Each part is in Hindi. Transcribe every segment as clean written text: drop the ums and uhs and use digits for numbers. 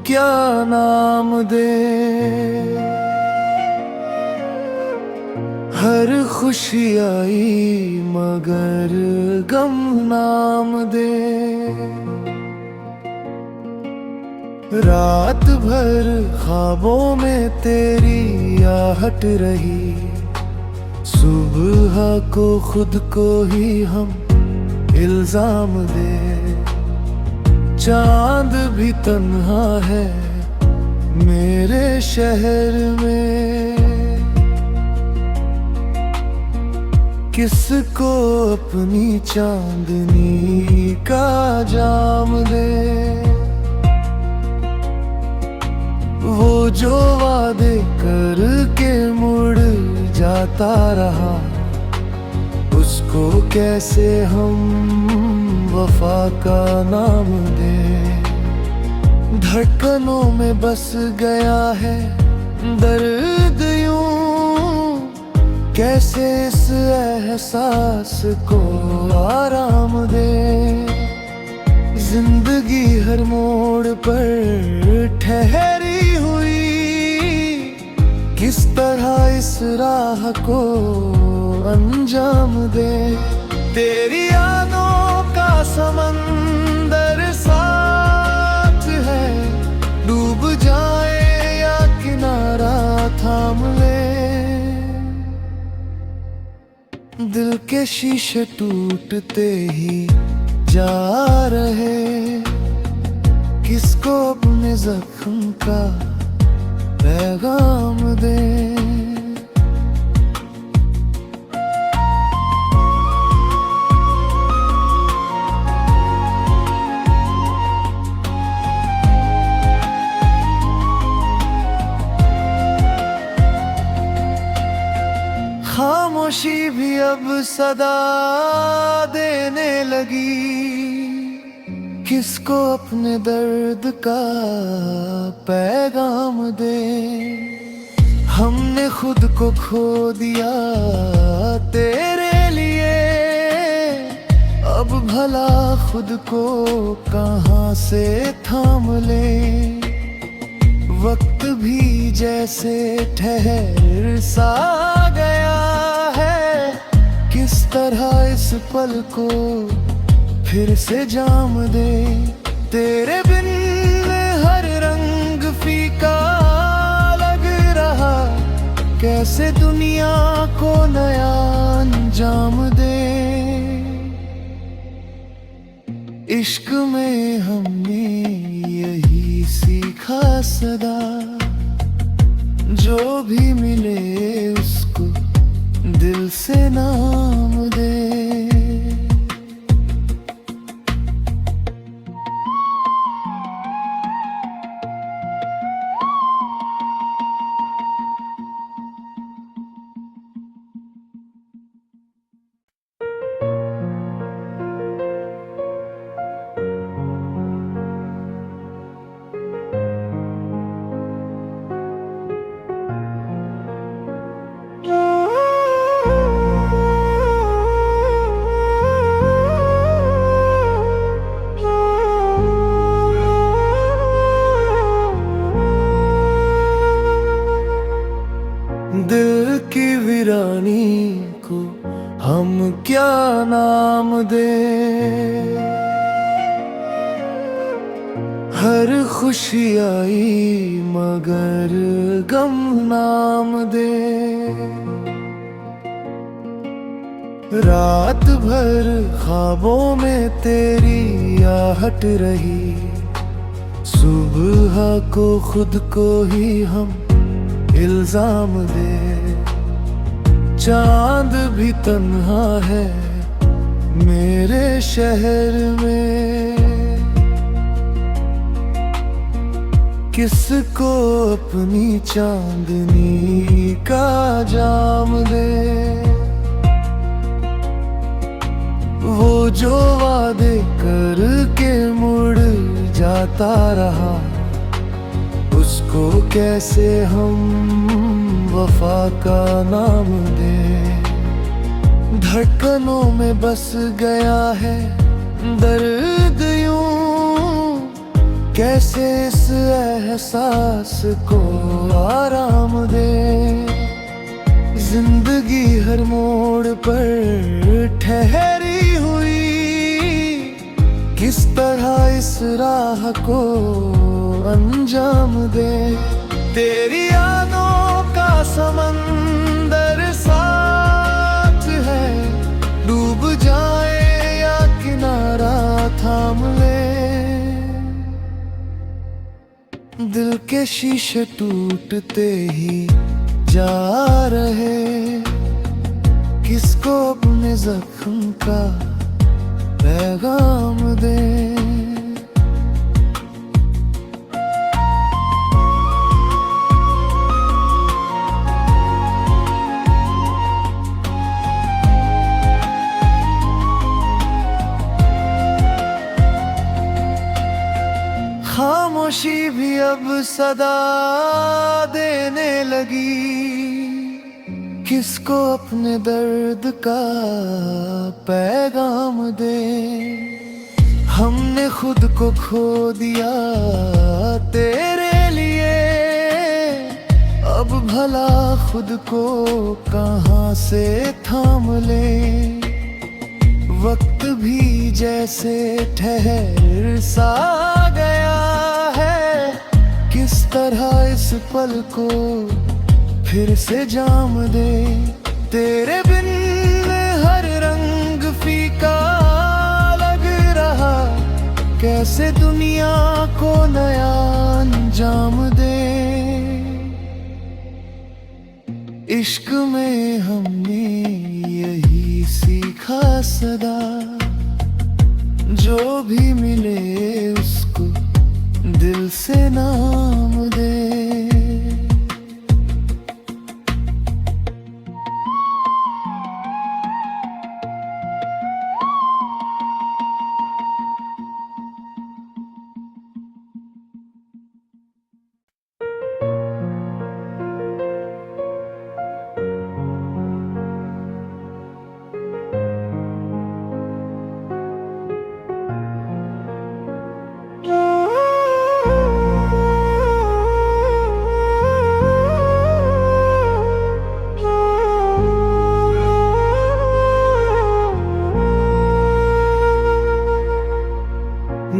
क्या नाम दे। हर खुशी आई मगर गम नाम दे। रात भर ख्वाबों में तेरी आहट रही, सुबह को खुद को ही हम इल्जाम दे। चांद भी तन्हा है मेरे शहर में, किसको अपनी चांदनी का जाम दे। वो जो वादे करके मुड़ जाता रहा, उसको कैसे हम वफा का नाम दे। धड़कनों में बस गया है दर्द यूं, कैसे इस एहसास को आराम दे। जिंदगी हर मोड़ पर ठहरी हुई, किस तरह इस राह को अंजाम दे। तेरी यादों का समंदर साथ है, डूब जाए या किनारा थाम ले। दिल के शीशे टूटते ही जा रहे, किसको अपने जख्म का पैगाम दे। खामोशी भी अब सदा देने लगी, किसको अपने दर्द का पैगाम दे। हमने खुद को खो दिया तेरे लिए, अब भला खुद को कहाँ से थाम ले। वक्त भी जैसे ठहर सा गया है, किस तरह इस पल को फिर से जाम दे। तेरे बिन हर रंग फीका लग रहा, कैसे दुनिया को नया अंजाम दे। इश्क में हमने यही सीखा सदा, जो भी मिले उसको दिल से नाम दे। दिल की वीरानी को हम क्या नाम दे। हर खुशी आई मगर गम नाम दे। रात भर ख्वाबों में तेरी आहट रही, सुबह को खुद को ही हम इल्जाम दे। चांद भी तन्हा है मेरे शहर में, किसको अपनी चांदनी का जाम दे। वो जो वादे करके मुड़ जाता रहा, उसको कैसे हम वफा का नाम दे। धड़कनों में बस गया है दर्द यूं, कैसे इस एहसास को आराम दे। जिंदगी हर मोड़ पर ठहरी हुई, किस तरह इस राह को अंजाम दे। तेरी यादों का समंदर साथ है, डूब जाए या किनारा थाम ले। दिल के शीशे टूटते ही जा रहे, किसको अपने जख्म का पैगाम दे। खामोशी भी अब सदा देने लगी, किसको अपने दर्द का पैगाम दे। हमने खुद को खो दिया तेरे लिए, अब भला खुद को कहाँ से थाम ले। वक्त भी जैसे ठहर सा गया है, किस तरह इस पल को फिर से जाम दे। तेरे बिन हर रंग फीका लग रहा, कैसे दुनिया को नया अंजाम दे। इश्क में हमने यही सीखा सदा, जो भी मिले उसको दिल से नाम दे।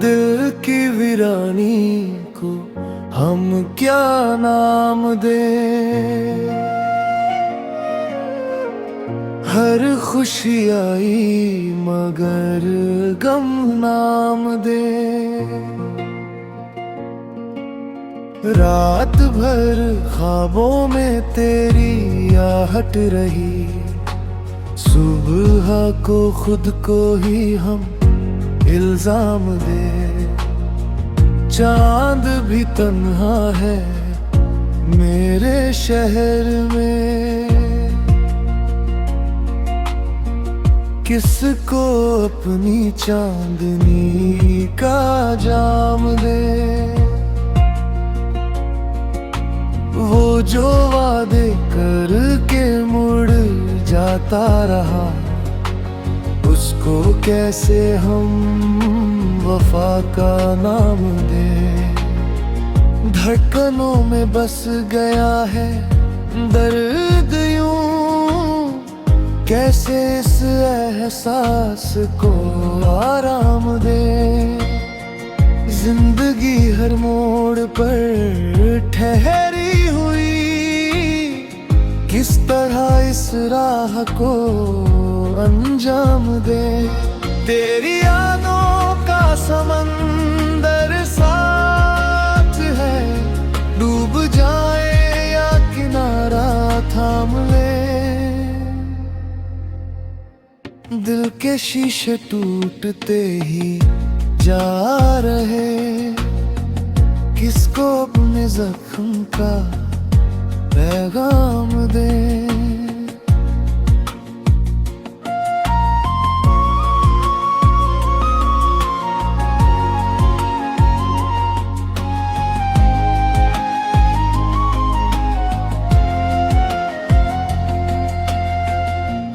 दिल की वीरानी को हम क्या नाम दे। हर खुशी आई मगर गम नाम दे। रात भर ख्वाबों में तेरी आहट रही, सुबह को खुद को ही हम इल्जाम दे। चांद भी तन्हा है मेरे शहर में, किसको अपनी चांदनी का जाम दे। वो जो वादे करके मुड़ जाता रहा, उसको कैसे हम वफा का नाम दे। धड़कनों में बस गया है दर्द यूं, कैसे इस एहसास को आराम दे। जिंदगी हर मोड़ पर ठहरी हुई, किस तरह इस राह को अंजाम दे। तेरी यादों का समंदर साथ है, डूब जाए या किनारा थाम ले। दिल के शीशे टूटते ही जा रहे, किसको अपने जख्म का पैगाम दे।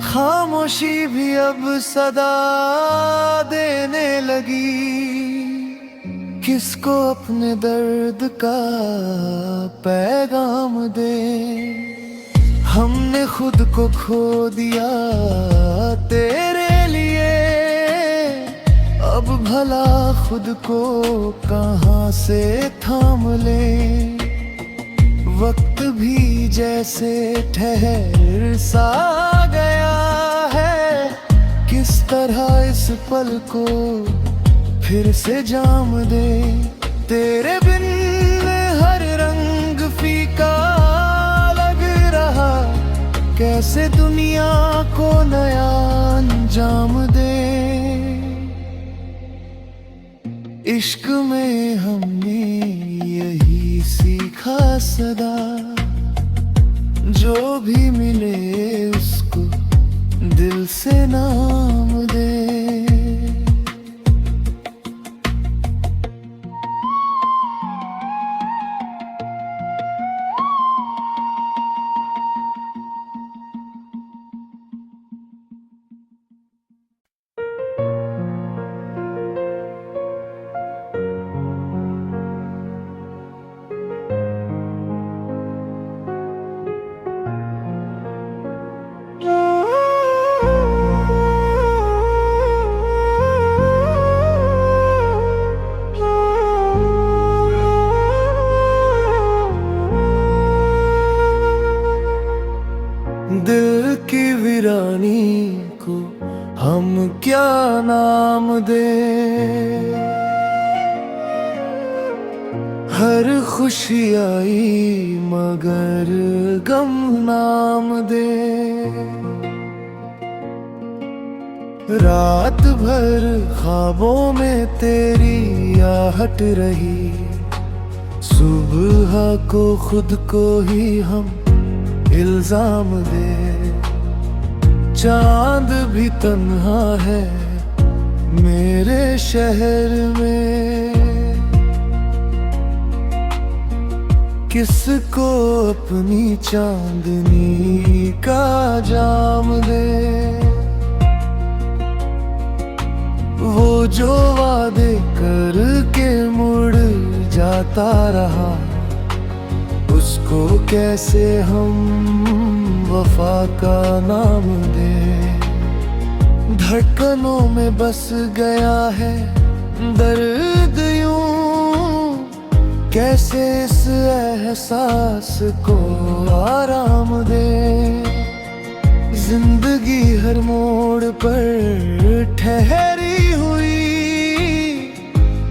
खामोशी भी अब सदा देने लगी, किसको अपने दर्द का पैगाम दे। हमने खुद को खो दिया तेरे लिए, अब भला खुद को कहाँ से थाम ले। वक्त भी जैसे ठहर सा गया है, किस तरह इस पल को फिर से जाम दे। तेरे बिन हर रंग फीका लग रहा, कैसे दुनिया को नया अंजाम दे। इश्क में हमने यही सीखा सदा, जो भी मिले उसको दिल से नाम दे। दिल की वीरानी को हम क्या नाम दे। हर खुशी आई मगर गम नाम दे। रात भर ख्वाबों में तेरी आहट रही, सुबह को खुद को ही हम इल्जाम दे। चांद भी तन्हा है मेरे शहर में, किसको अपनी चांदनी का जाम दे। वो जो वादे करके मुड़ जाता रहा, उसको कैसे हम वफा का नाम दे। धड़कनों में बस गया है दर्द यूं, कैसे इस एहसास को आराम दे। जिंदगी हर मोड़ पर ठहरी हुई,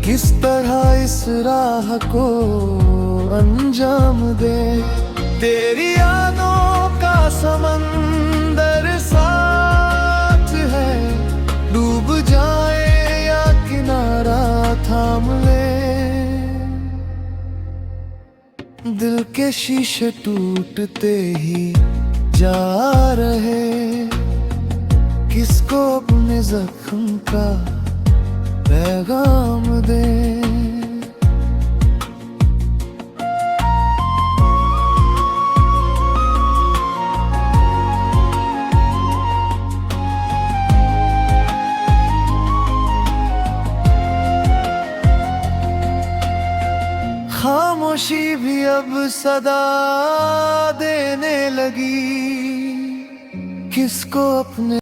किस तरह इस राह को अंजाम दे। तेरी यादों का समंदर साथ है, डूब जाए या किनारा थाम ले। दिल के शीशे टूटते ही जा रहे, किसको अपने जख्म का पैगाम दे। खामोशी भी अब सदा देने लगी, किसको अपने